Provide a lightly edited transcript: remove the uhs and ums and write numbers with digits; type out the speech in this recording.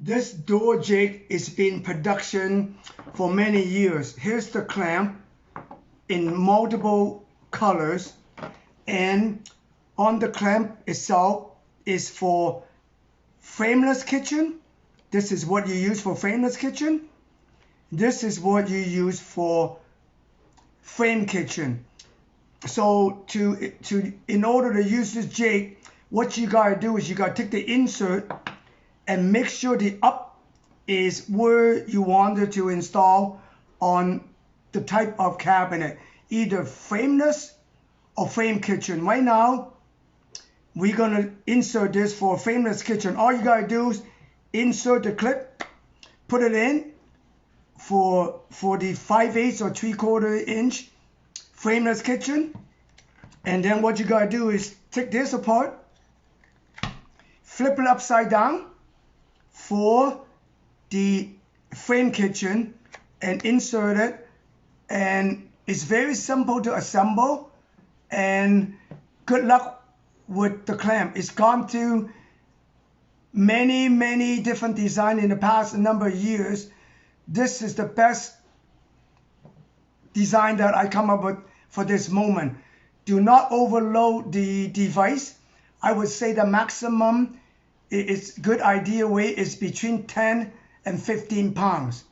This door jig is been production for many years. Here's the clamp in multiple colors, and on the clamp itself is for frameless kitchen. This is what you use for frameless kitchen. This is what you use for frame kitchen. So in order to use this jig, what you gotta do is you gotta take the insert and make sure the up is where you wanted to install on the type of cabinet, either frameless or frame kitchen. Right now, we're gonna insert this for frameless kitchen. All you gotta do is insert the clip, put it in for the 5/8 or 3/4 inch frameless kitchen, and then what you gotta do is take this apart, flip it upside down for the frame kitchen, and insert it. And it's very simple to assemble, and good luck with the clamp. It's gone through many different designs in the past number of years. This is the best design that I come up with for this moment. Do not overload the device. I would say the maximum it's good idea weight is between 10 and 15 pounds.